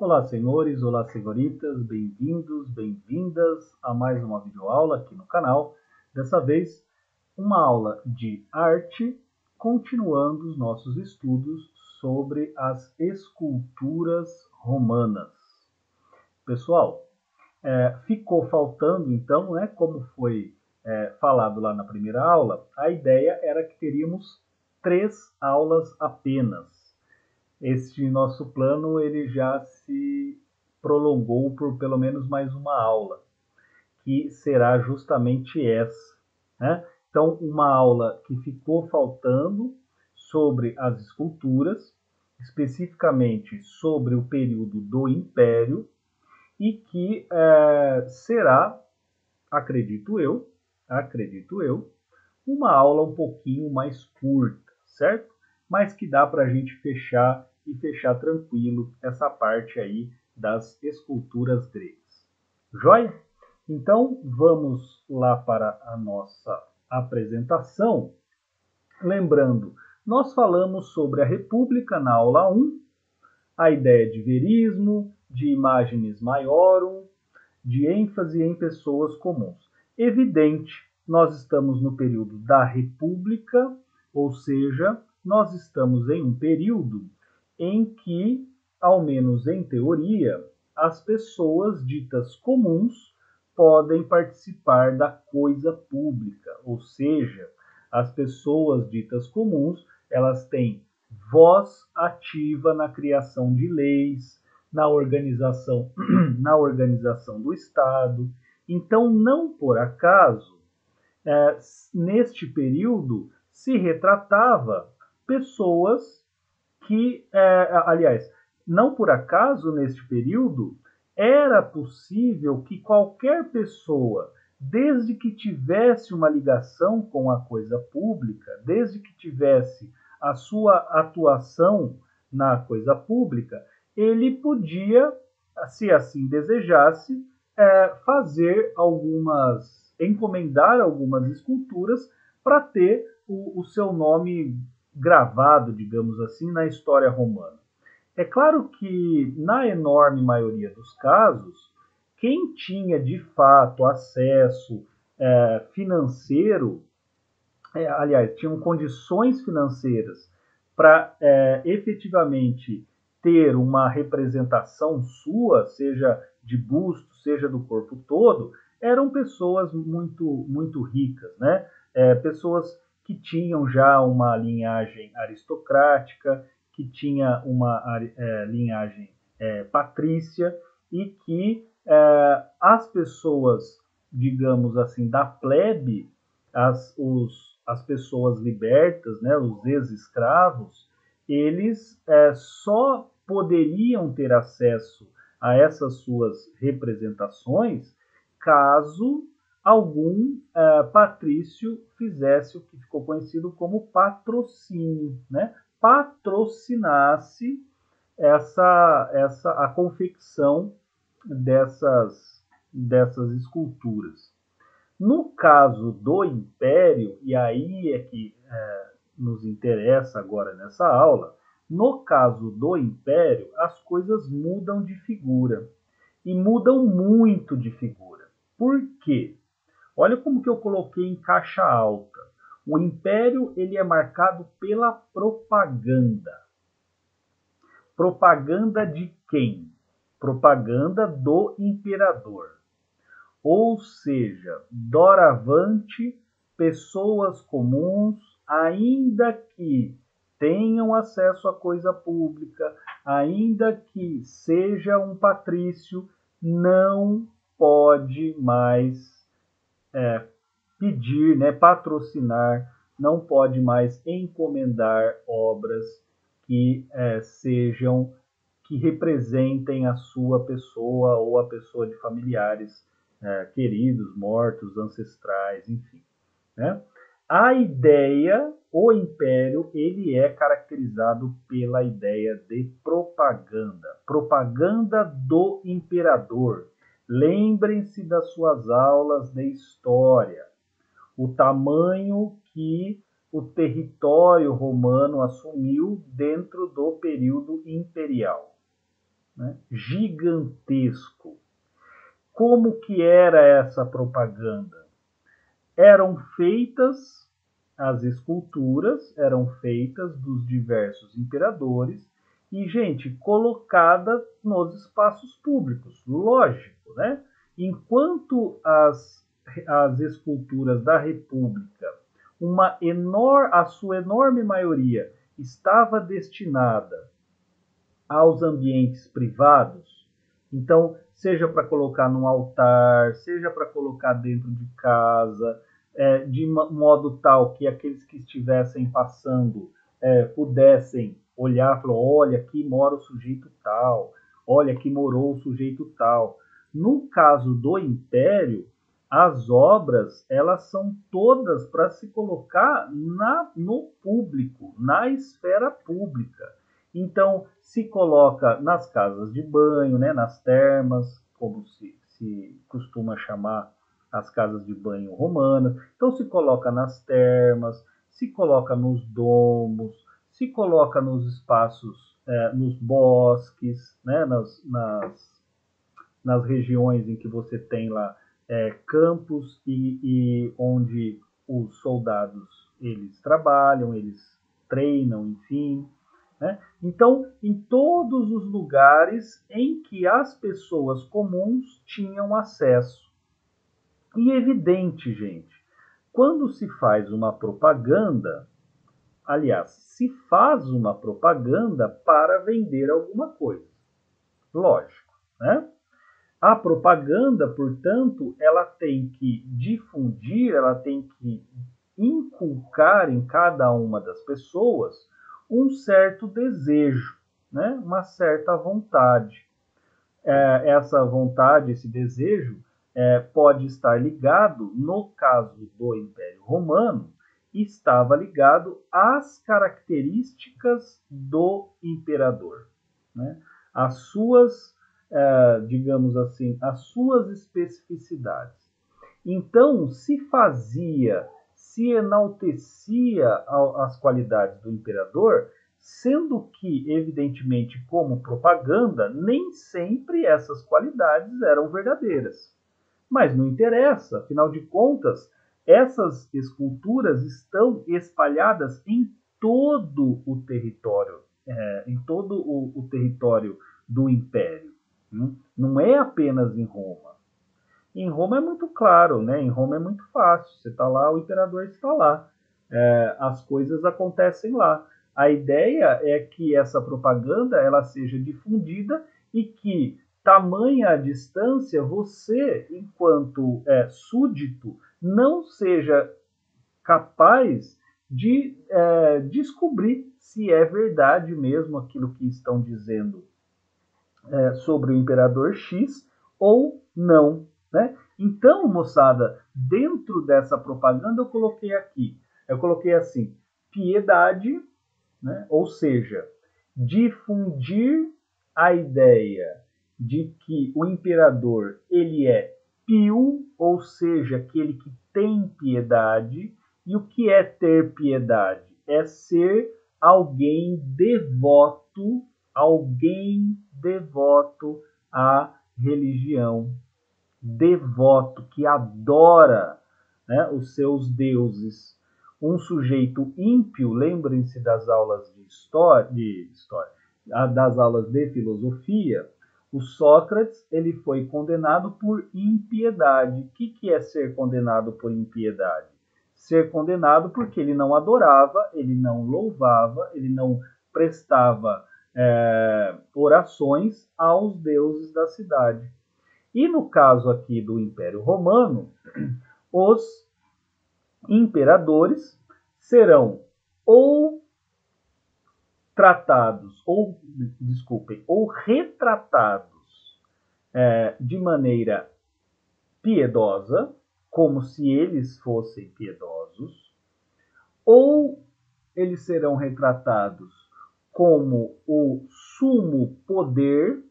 Olá, senhores, olá, senhoritas, bem-vindos, bem-vindas a mais uma videoaula aqui no canal. Dessa vez, uma aula de arte, continuando os nossos estudos sobre as esculturas romanas. Pessoal, ficou faltando então, né, como foi falado lá na primeira aula, a ideia era que teríamos 3 aulas apenas. Este nosso plano ele já se prolongou por pelo menos mais uma aula, que será justamente essa, né? Então, uma aula que ficou faltando sobre as esculturas, especificamente sobre o período do Império, e que será, acredito eu, uma aula um pouquinho mais curta, certo? Mas que dá para a gente fechar e fechar tranquilo essa parte aí das esculturas gregas. Joia? Então vamos lá para a nossa apresentação. Lembrando, nós falamos sobre a República na aula 1, a ideia de verismo, de imagens maiorum, de ênfase em pessoas comuns. Evidente, nós estamos no período da República, ou seja, nós estamos em um período em que, ao menos em teoria, as pessoas ditas comuns podem participar da coisa pública, ou seja, as pessoas ditas comuns, elas têm voz ativa na criação de leis, na organização, na organização do Estado. Então, não por acaso, neste período se retratava pessoas que, aliás, não por acaso neste período era possível que qualquer pessoa, desde que tivesse uma ligação com a coisa pública, desde que tivesse a sua atuação na coisa pública, ele podia, se assim desejasse, encomendar algumas esculturas para ter o seu nome gravado, digamos assim, na história romana. É claro que, na enorme maioria dos casos, quem tinha de fato acesso financeiro, aliás, tinham condições financeiras para efetivamente ter uma representação sua, seja de busto, seja do corpo todo, eram pessoas muito ricas, né? Pessoas que tinham já uma linhagem aristocrática, que tinha uma linhagem patrícia e que as pessoas, digamos assim, da plebe, as pessoas libertas, né, os ex-escravos, eles só poderiam ter acesso a essas suas representações caso algum patrício fizesse o que ficou conhecido como patrocínio, né? Patrocinasse a confecção dessas esculturas. No caso do Império, e aí é que nos interessa agora nessa aula, no caso do Império, as coisas mudam de figura. E mudam muito de figura. Por quê? Olha como que eu coloquei em caixa alta. O Império ele é marcado pela propaganda. Propaganda de quem? Propaganda do imperador. Ou seja, doravante, pessoas comuns, ainda que tenham acesso à coisa pública, ainda que seja um patrício, não pode mais pedir, né, patrocinar, não pode mais encomendar obras que que representem a sua pessoa ou a pessoa de familiares queridos, mortos, ancestrais, enfim. Né? A ideia, o império, ele é caracterizado pela ideia de propaganda. Propaganda do imperador. Lembrem-se das suas aulas de história. O tamanho que o território romano assumiu dentro do período imperial. né? Gigantesco. Como que era essa propaganda? Eram feitas as esculturas, eram feitas dos diversos imperadores e, gente, colocada nos espaços públicos, lógico, né? Enquanto as esculturas da República, a sua enorme maioria, estava destinada aos ambientes privados, então, seja para colocar num altar, seja para colocar dentro de casa, de modo tal que aqueles que estivessem passando pudessem olhar e falar, olha, aqui mora o sujeito tal, olha, aqui morou o sujeito tal. No caso do Império, as obras elas são todas para se colocar no público, na esfera pública. Então, se coloca nas casas de banho, né, nas termas, como se costuma chamar as casas de banho romanas. Então, se coloca nas termas, se coloca nos domos, se coloca nos espaços, nos bosques, né, nas regiões em que você tem lá campos e onde os soldados eles trabalham, eles treinam, enfim. Né? Então, em todos os lugares em que as pessoas comuns tinham acesso. E evidente, gente, quando se faz uma propaganda, aliás, se faz uma propaganda para vender alguma coisa. Lógico, né? A propaganda, portanto, ela tem que difundir, ela tem que inculcar em cada uma das pessoas um certo desejo, né? Uma certa vontade. Essa vontade, esse desejo, pode estar ligado, no caso do Império Romano, estava ligado às características do imperador, né? As suas, digamos assim, as suas especificidades. Então, se enaltecia as qualidades do imperador, sendo que, evidentemente, como propaganda, nem sempre essas qualidades eram verdadeiras. Mas não interessa, afinal de contas, essas esculturas estão espalhadas em todo o território, em todo o território do Império. Não é apenas em Roma. Em Roma é muito claro, né? Em Roma é muito fácil. Você está lá, o imperador está lá. As coisas acontecem lá. A ideia é que essa propaganda ela seja difundida e que, tamanha a distância, você, enquanto súdito, não seja capaz de descobrir se é verdade mesmo aquilo que estão dizendo sobre o imperador X ou não. Né? Então, moçada, dentro dessa propaganda eu coloquei assim, piedade, né? Ou seja, difundir a ideia de que o imperador ele é pio, ou seja, aquele que tem piedade. E o que é ter piedade? É ser alguém devoto à religião, devoto, que adora, né, os seus deuses. Um sujeito ímpio, lembrem-se das aulas das aulas de filosofia, o Sócrates ele foi condenado por impiedade. O que é ser condenado por impiedade? Ser condenado porque ele não adorava, ele não louvava, ele não prestava orações aos deuses da cidade. E no caso aqui do Império Romano, os imperadores serão ou tratados, ou retratados de maneira piedosa, como se eles fossem piedosos, ou eles serão retratados como o sumo poder,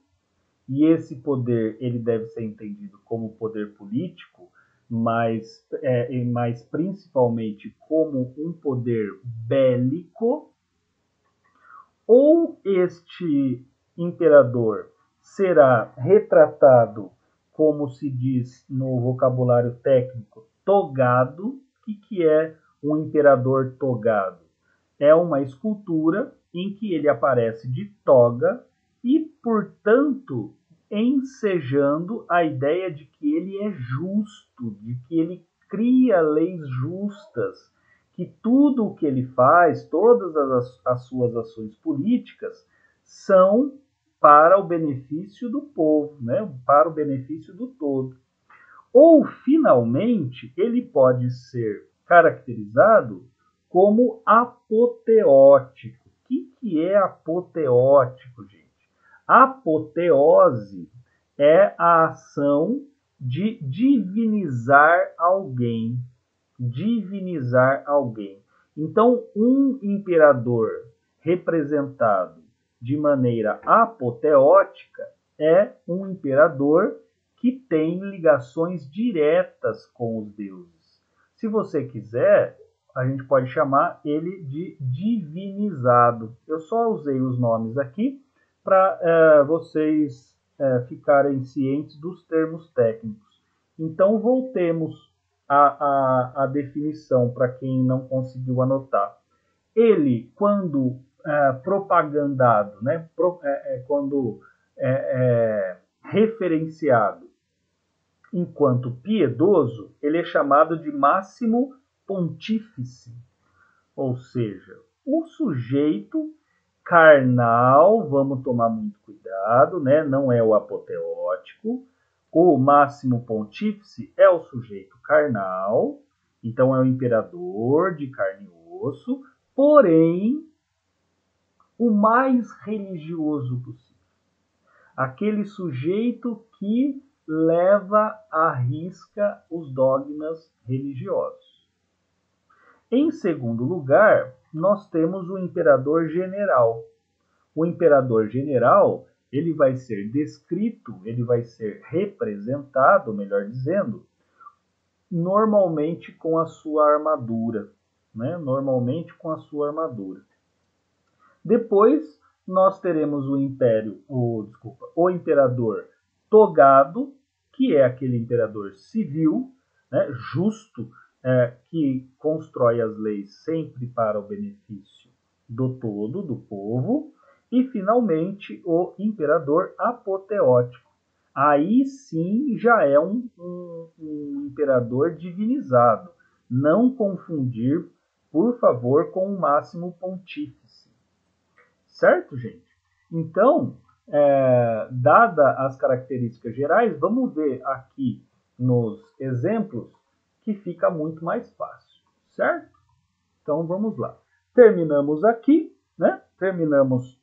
e esse poder ele deve ser entendido como poder político, mas principalmente como um poder bélico, ou este imperador será retratado, como se diz no vocabulário técnico, togado. O que é um imperador togado? É uma escultura em que ele aparece de toga e, portanto, ensejando a ideia de que ele é justo, de que ele cria leis justas, que tudo o que ele faz, todas as suas ações políticas, são para o benefício do povo, né? Para o benefício do todo. Ou, finalmente, ele pode ser caracterizado como apoteótico. O que é apoteótico, gente? Apoteose é a ação de divinizar alguém. Divinizar alguém. Então, um imperador representado de maneira apoteótica é um imperador que tem ligações diretas com os deuses. Se você quiser, a gente pode chamar ele de divinizado. Eu só usei os nomes aqui para vocês ficarem cientes dos termos técnicos. Então, voltemos à definição para quem não conseguiu anotar. Ele, quando propagandado, né, quando referenciado enquanto piedoso, ele é chamado de máximo pontífice, ou seja, o sujeito carnal, vamos tomar muito cuidado, né? Não é o apoteótico. O máximo pontífice é o sujeito carnal, então é o imperador de carne e osso, porém o mais religioso possível. Aquele sujeito que leva à risca os dogmas religiosos. Em segundo lugar, nós temos o imperador general. O imperador general, ele vai ser descrito, ele vai ser representado, melhor dizendo, normalmente com a sua armadura, né? Normalmente com a sua armadura. Depois nós teremos o imperador togado, que é aquele imperador civil, né, justo, que constrói as leis sempre para o benefício do todo, do povo. E, finalmente, o imperador apoteótico. Aí sim já é um imperador divinizado. Não confundir, por favor, com o máximo pontífice. Certo, gente? Então, dada as características gerais, vamos ver aqui nos exemplos que fica muito mais fácil, certo? Então, vamos lá. Terminamos aqui, né? Terminamos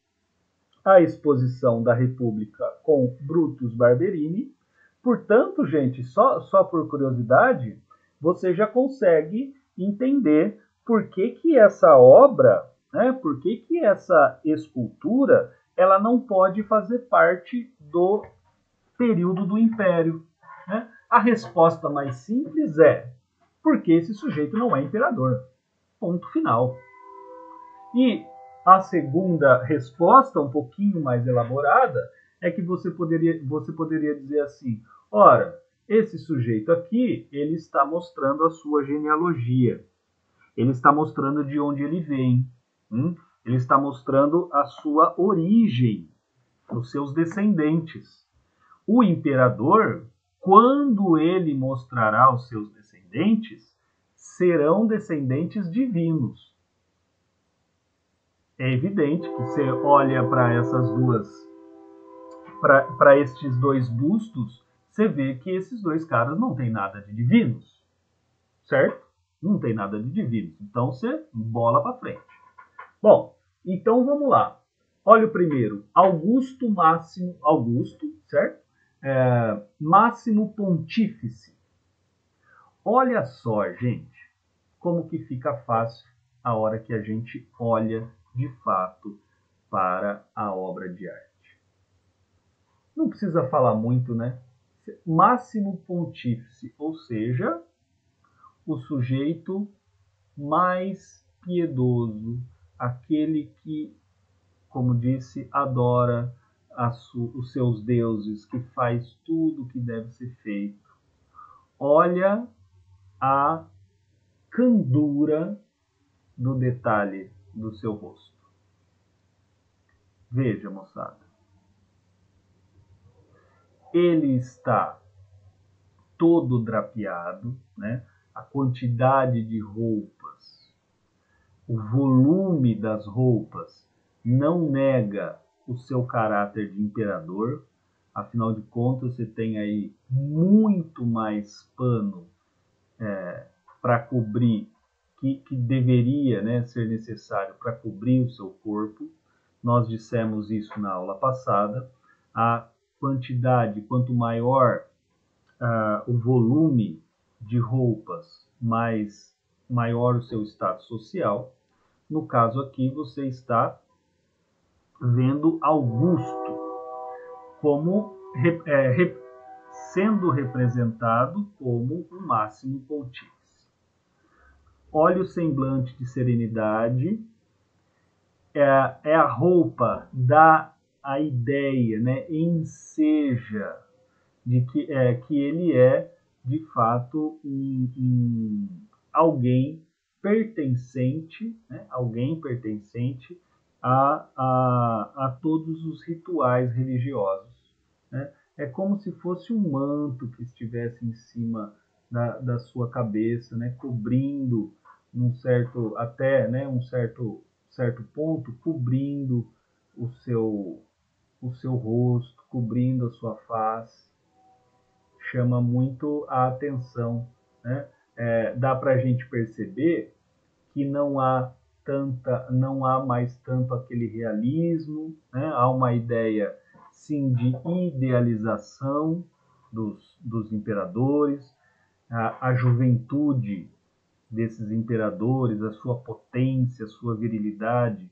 a exposição da República com Brutus Barberini. Portanto, gente, só por curiosidade, você já consegue entender por que essa obra, né, por que essa escultura, ela não pode fazer parte do período do Império. Né? A resposta mais simples é porque esse sujeito não é imperador. Ponto final. E a segunda resposta, um pouquinho mais elaborada, é que você poderia dizer assim: ora, esse sujeito aqui, ele está mostrando a sua genealogia. Ele está mostrando de onde ele vem. Ele está mostrando a sua origem, os seus descendentes. O imperador, quando ele mostrará os seus descendentes, serão descendentes divinos. É evidente que você olha para essas duas, para estes dois bustos, você vê que esses dois caras não têm nada de divinos, certo? Não tem nada de divinos. Então você bola para frente. Bom, então vamos lá. Olha o primeiro, Augusto Máximo, Augusto, certo? Máximo Pontífice. Olha só, gente, como que fica fácil a hora que a gente olha de fato para a obra de arte. Não precisa falar muito, né? Máximo Pontífice, ou seja, o sujeito mais piedoso, aquele que, como disse, adora os seus deuses, que faz tudo o que deve ser feito. Olha a candura do detalhe do seu rosto. Veja, moçada. Ele está todo drapeado, né? A quantidade de roupas, o volume das roupas não nega o seu caráter de imperador. Afinal de contas, você tem aí muito mais pano para cobrir, que deveria, né, ser necessário para cobrir o seu corpo. Nós dissemos isso na aula passada. A quantidade, quanto maior o volume de roupas, maior o seu status social. No caso aqui, você está vendo Augusto como sendo representado como um máximo pontífice. Olha o semblante de serenidade, é a roupa, dá a ideia, né, enseja de que ele é, de fato, alguém pertencente, né, alguém pertencente a todos os rituais religiosos. Né? É como se fosse um manto que estivesse em cima da sua cabeça, né, cobrindo um certo ponto, cobrindo o seu rosto, cobrindo a sua face. Chama muito a atenção, né? Dá para a gente perceber que não há mais tanto aquele realismo, né? Há uma ideia, sim, de idealização dos imperadores, a juventude desses imperadores, a sua potência, a sua virilidade,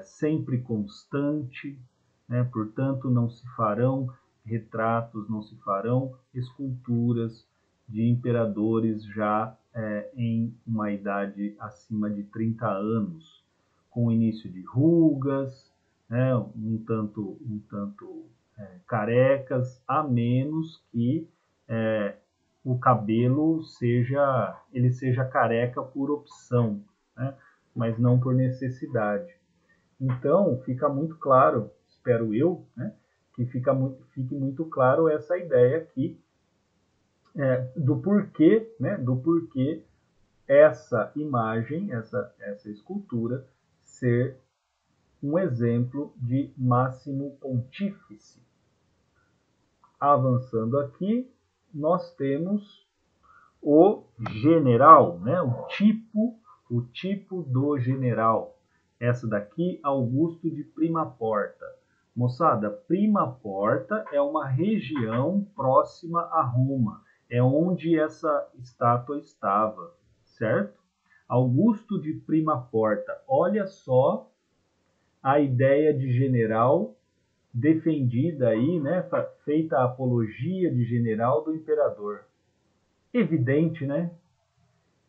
sempre constante, né? Portanto, não se farão retratos, não se farão esculturas de imperadores já em uma idade acima de 30 anos, com o início de rugas, né? um tanto carecas, a menos que o cabelo seja careca por opção, né? Mas não por necessidade. Então, fica muito claro, espero eu, né, que fique muito claro essa ideia aqui do porquê, né, do porquê essa imagem, essa escultura, ser um exemplo de máximo pontífice. Avançando aqui, nós temos o general, né, o tipo do general. Essa daqui, Augusto de Prima Porta. Moçada, Prima Porta é uma região próxima a Roma. É onde essa estátua estava, certo? Augusto de Prima Porta. Olha só a ideia de general defendida aí, né? Feita a apologia de general do imperador. Evidente, né?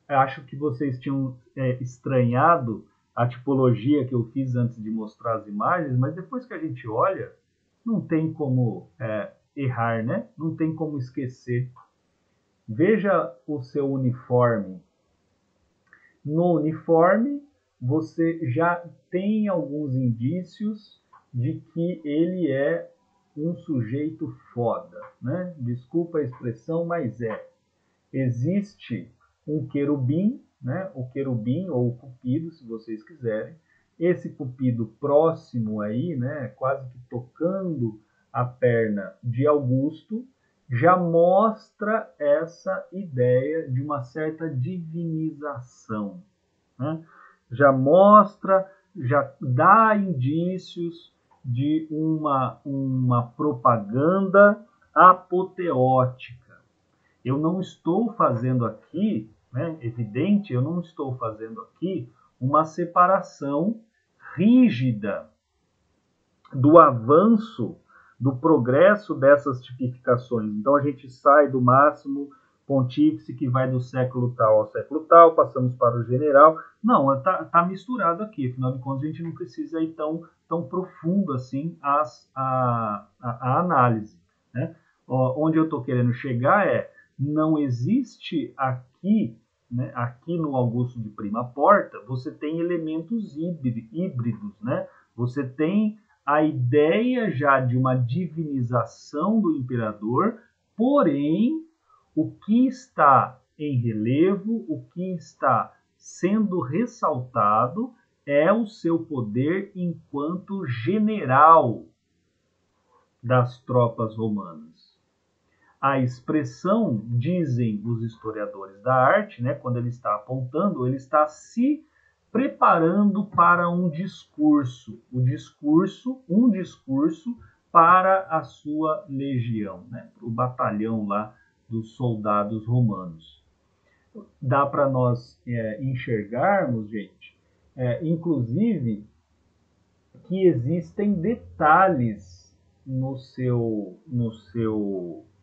Acho que vocês tinham estranhado a tipologia que eu fiz antes de mostrar as imagens, mas depois que a gente olha, não tem como errar, né? Não tem como esquecer. Veja o seu uniforme. No uniforme, você já tem alguns indícios de que ele é um sujeito foda, né? Desculpa a expressão, mas existe um querubim, né? O querubim ou o cupido, se vocês quiserem. Esse cupido próximo aí, né? Quase que tocando a perna de Augusto, já mostra essa ideia de uma certa divinização, né? Já mostra, já dá indícios de uma propaganda apoteótica. Eu não estou fazendo aqui, né, evidente, eu não estou fazendo aqui uma separação rígida do avanço, do progresso dessas tipificações. Então a gente sai do máximo pontífice que vai do século tal ao século tal, passamos para o general. Não, tá misturado aqui, afinal de contas a gente não precisa ir tão profundo assim a análise, né? Onde eu estou querendo chegar não existe aqui, né, aqui no Augusto de Prima Porta, você tem elementos híbridos, né? Você tem a ideia já de uma divinização do imperador, porém, o que está em relevo, o que está sendo ressaltado é o seu poder enquanto general das tropas romanas. A expressão, dizem os historiadores da arte, né, quando ele está apontando, ele está se preparando para um discurso, um discurso para a sua legião, né, para o batalhão lá dos soldados romanos. Dá para nós enxergarmos, gente, inclusive, que existem detalhes no seu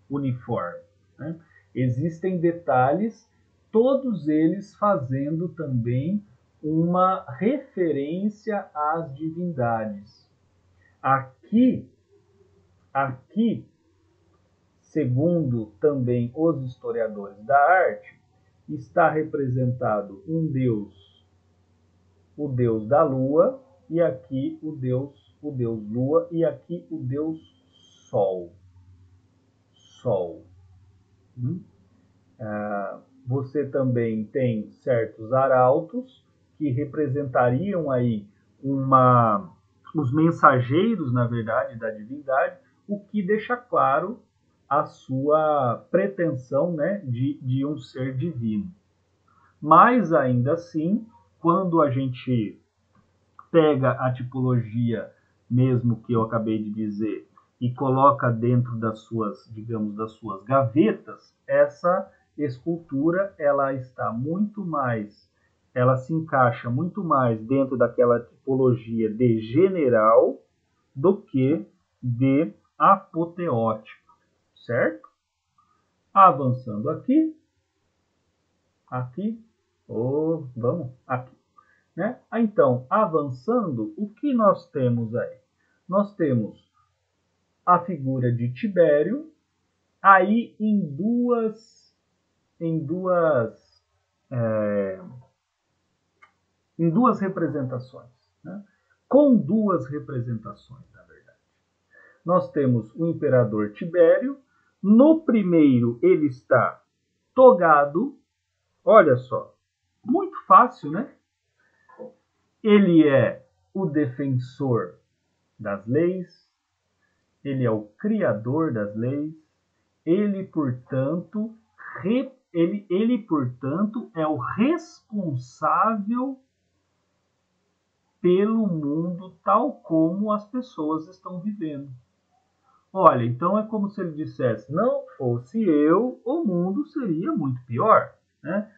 uniforme, né? Existem detalhes, todos eles fazendo também uma referência às divindades. Aqui, segundo também os historiadores da arte, está representado um deus, o deus da lua, e aqui o deus lua, e aqui o deus sol. Você também tem certos arautos que representariam aí os mensageiros, na verdade, da divindade, o que deixa claro a sua pretensão, né, de um ser divino. Mas, ainda assim, quando a gente pega a tipologia mesmo que eu acabei de dizer e coloca dentro das suas, digamos, das suas gavetas, essa escultura ela está muito mais, ela se encaixa muito mais dentro daquela tipologia de general do que de apoteótico, certo? Avançando aqui, vamos aqui, né? Então, avançando, o que nós temos aí? Nós temos a figura de Tibério, aí em duas representações, né? Com duas representações, na verdade. Nós temos o imperador Tibério. No primeiro, ele está togado. Olha só, muito fácil, né? Ele é o defensor das leis, ele é o criador das leis, ele, portanto, portanto, é o responsável pelo mundo tal como as pessoas estão vivendo. Olha, então é como se ele dissesse, não fosse eu, o mundo seria muito pior, né?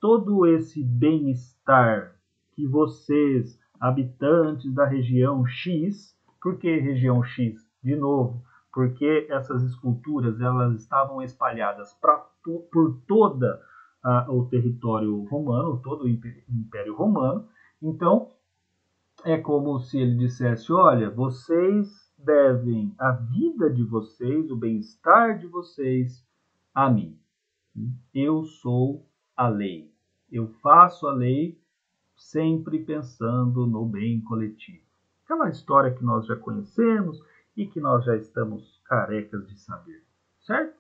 Todo esse bem-estar que vocês, habitantes da região X, por que região X? De novo, porque essas esculturas elas estavam espalhadas por todo o território romano, todo o Império Romano. Então, é como se ele dissesse, olha, vocês devem a vida de vocês, o bem-estar de vocês a mim. Eu sou a lei. Eu faço a lei sempre pensando no bem coletivo. Aquela história que nós já conhecemos e que nós já estamos carecas de saber, certo?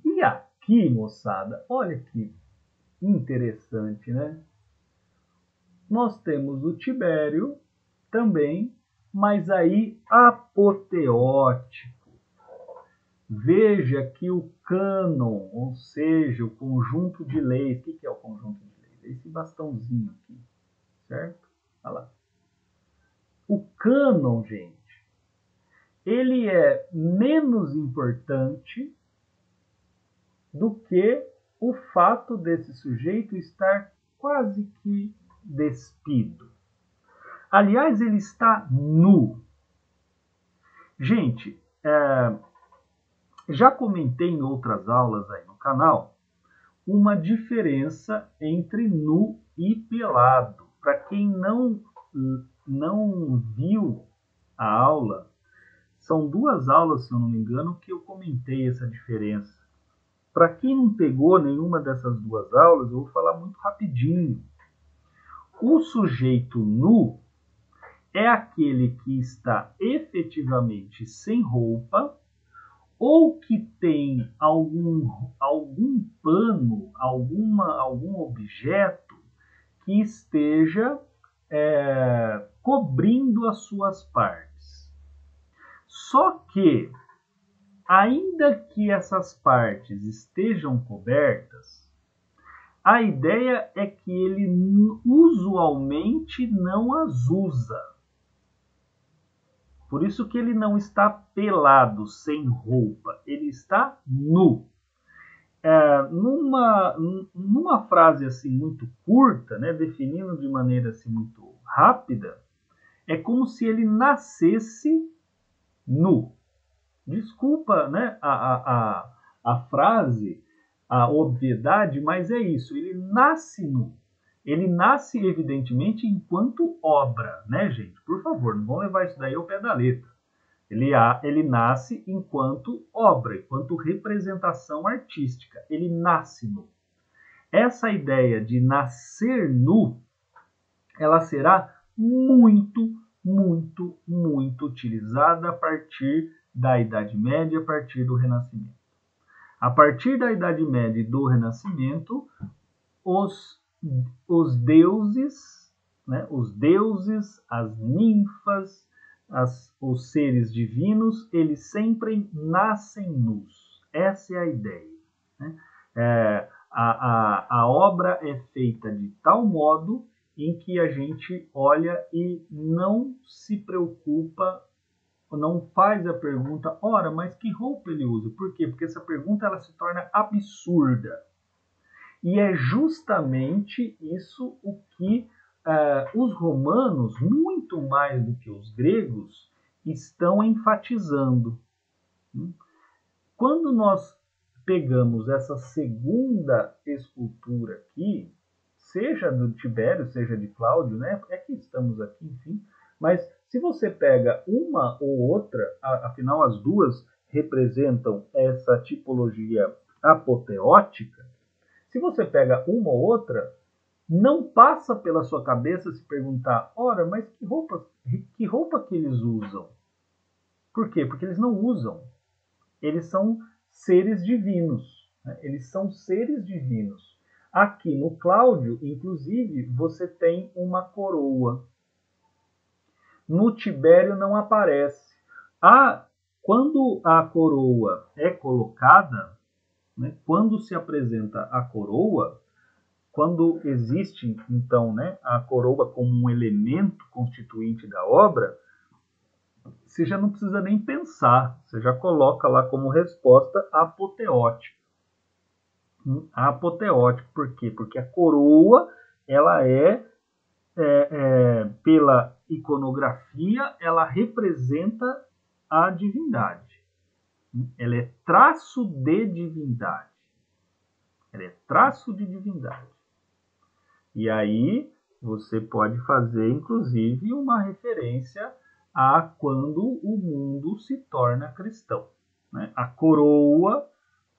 E aqui, moçada, olha que interessante, né? Nós temos o Tibério também, mas aí apoteótico. Veja que o cânon, ou seja, o conjunto de leis, o que é o conjunto de leis? É esse bastãozinho aqui, certo? Olha lá. O cânon, gente, ele é menos importante do que o fato desse sujeito estar quase que despido. Aliás, ele está nu. Gente, Já comentei em outras aulas aí no canal uma diferença entre nu e pelado. Para quem não viu a aula, são 2 aulas, se eu não me engano, que eu comentei essa diferença. Para quem não pegou nenhuma dessas 2 aulas, eu vou falar muito rapidinho. O sujeito nu é aquele que está efetivamente sem roupa ou que tem algum pano, algum objeto que esteja cobrindo as suas partes. Só que, ainda que essas partes estejam cobertas, a ideia é que ele usualmente não as usa. Por isso que ele não está pelado, sem roupa, ele está nu. Numa frase assim muito curta, né, definindo de maneira assim muito rápida, é como se ele nascesse nu. Desculpa, né, a frase, a obviedade, mas é isso, ele nasce nu. Ele nasce, evidentemente, enquanto obra, né, gente? Por favor, não vão levar isso daí ao pé da letra. Ele nasce enquanto obra, enquanto representação artística. Ele nasce nu. Essa ideia de nascer nu, ela será muito, muito, muito utilizada a partir da Idade Média, a partir do Renascimento. A partir da Idade Média e do Renascimento, os deuses, né, as ninfas, os seres divinos, eles sempre nascem nus. Essa é a ideia. Né? A obra é feita de tal modo em que a gente olha e não se preocupa, não faz a pergunta, ora, mas que roupa ele usa? Por quê? Porque essa pergunta ela se torna absurda. E é justamente isso o que os romanos, muito mais do que os gregos, estão enfatizando. Quando nós pegamos essa segunda escultura aqui, seja do Tibério, seja de Cláudio, né? É que estamos aqui, enfim. Mas se você pega uma ou outra, afinal as duas representam essa tipologia apoteótica, se você pega uma ou outra, não passa pela sua cabeça se perguntar, ora, mas que roupa que eles usam? Por quê? Porque eles não usam. Eles são seres divinos. Né? Eles são seres divinos. Aqui no Cláudio, inclusive, você tem uma coroa. No Tibério não aparece. Quando a coroa é colocada, né, quando se apresenta a coroa, quando existe, então, né, a coroa como um elemento constituinte da obra, você já não precisa nem pensar, você já coloca lá como resposta apoteótica. Apoteótico, por quê? Porque a coroa, ela pela iconografia, ela representa a divindade. Ela é traço de divindade. Ela é traço de divindade. E aí você pode fazer, inclusive, uma referência a quando o mundo se torna cristão. Né? A coroa,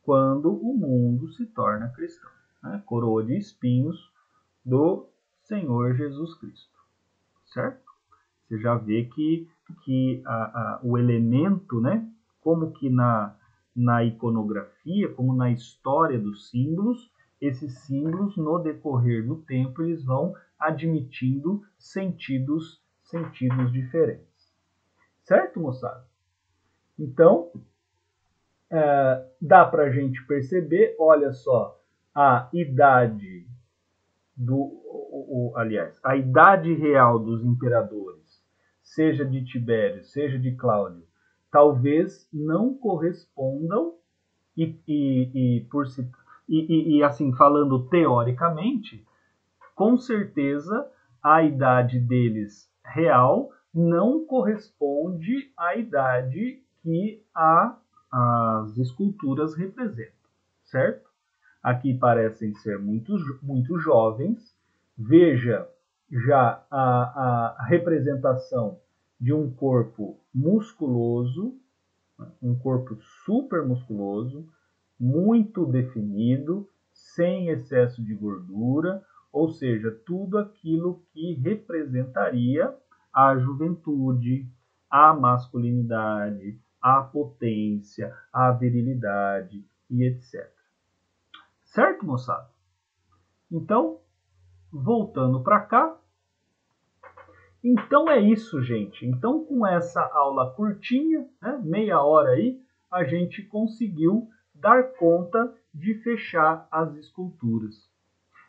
quando o mundo se torna cristão. Né? Coroa de espinhos do Senhor Jesus Cristo. Certo? Você já vê que o elemento, né? Como que na iconografia, como na história dos símbolos, esses símbolos, no decorrer do tempo, eles vão admitindo sentidos diferentes. Certo, moçada? Então, dá para a gente perceber, olha só, a idade aliás, a idade real dos imperadores, seja de Tibério, seja de Cláudio, talvez não correspondam e assim, falando teoricamente, com certeza a idade deles real não corresponde à idade que as esculturas representam, certo? Aqui parecem ser muito jovens. Veja já a representação de um corpo musculoso, um corpo super musculoso, muito definido, sem excesso de gordura, ou seja, tudo aquilo que representaria a juventude, a masculinidade, a potência, a virilidade e etc. Certo, moçada? Então, voltando para cá. Então é isso, gente. Então, com essa aula curtinha, né, meia hora aí, a gente conseguiu dar conta de fechar as esculturas.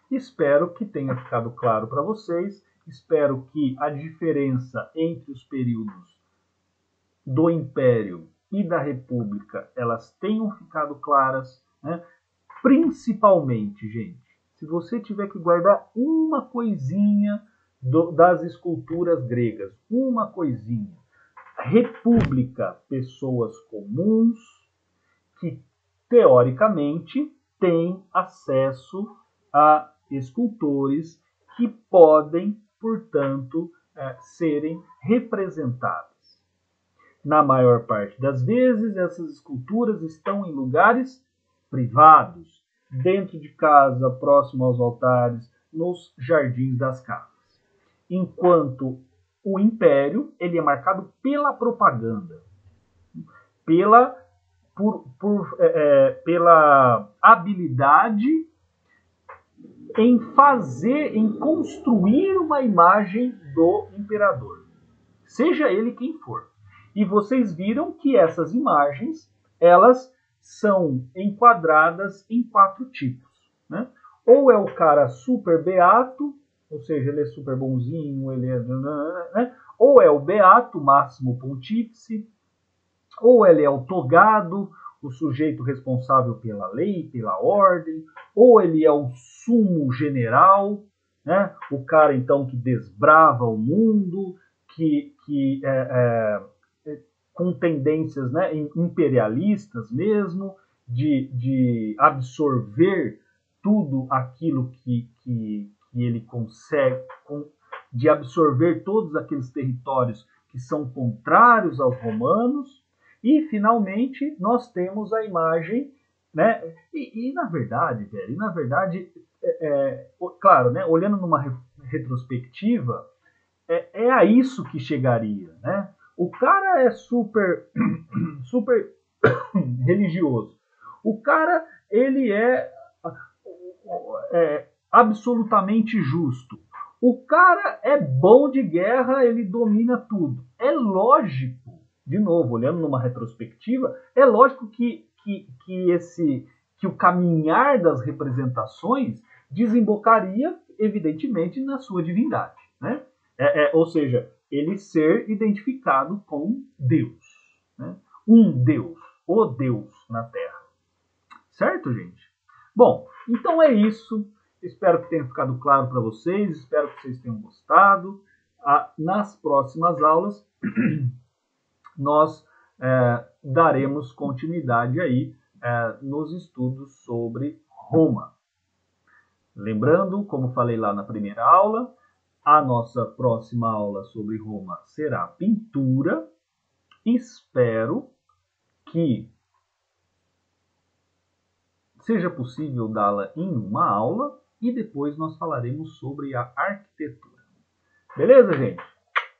Espero que tenha ficado claro para vocês. Espero que a diferença entre os períodos do Império e da República elas tenham ficado claras, né? Principalmente, gente, se você tiver que guardar uma coisinha das esculturas gregas, uma coisinha. República, pessoas comuns que, teoricamente, têm acesso a escultores que podem, portanto, serem representados. Na maior parte das vezes, essas esculturas estão em lugares privados, dentro de casa, próximo aos altares, nos jardins das casas. Enquanto o Império ele é marcado pela propaganda, pela habilidade em construir uma imagem do imperador, seja ele quem for. E vocês viram que essas imagens, elas são enquadradas em 4 tipos, né? Ou é o cara super beato, ou seja, ele é super bonzinho, ele é, né? Ou é o beato, máximo pontífice, ou ele é o togado, o sujeito responsável pela lei, pela ordem, ou ele é o sumo general, né? O cara então que desbrava o mundo, que com tendências, né, imperialistas mesmo, de absorver tudo aquilo que ele consegue, de absorver todos aqueles territórios que são contrários aos romanos. E, finalmente, nós temos a imagem, né? Na verdade, velho, claro, né, olhando numa retrospectiva, é a isso que chegaria, né? O cara é super religioso. O cara, ele é absolutamente justo. O cara é bom de guerra, ele domina tudo. É lógico, de novo, olhando numa retrospectiva, é lógico que o caminhar das representações desembocaria, evidentemente, na sua divindade, né? Ou seja, ele ser identificado com Deus, né? Um Deus, o Deus na Terra. Certo, gente? Bom, então é isso. Espero que tenha ficado claro para vocês, espero que vocês tenham gostado. Nas próximas aulas, nós daremos continuidade aí nos estudos sobre Roma. Lembrando, como falei lá na primeira aula, a nossa próxima aula sobre Roma será pintura. Espero que seja possível dá-la em uma aula e depois nós falaremos sobre a arquitetura. Beleza, gente?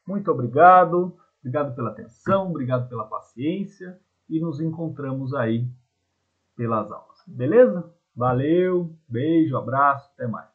Muito obrigado. Obrigado pela atenção, obrigado pela paciência e nos encontramos aí pelas aulas. Beleza? Valeu, beijo, abraço, até mais.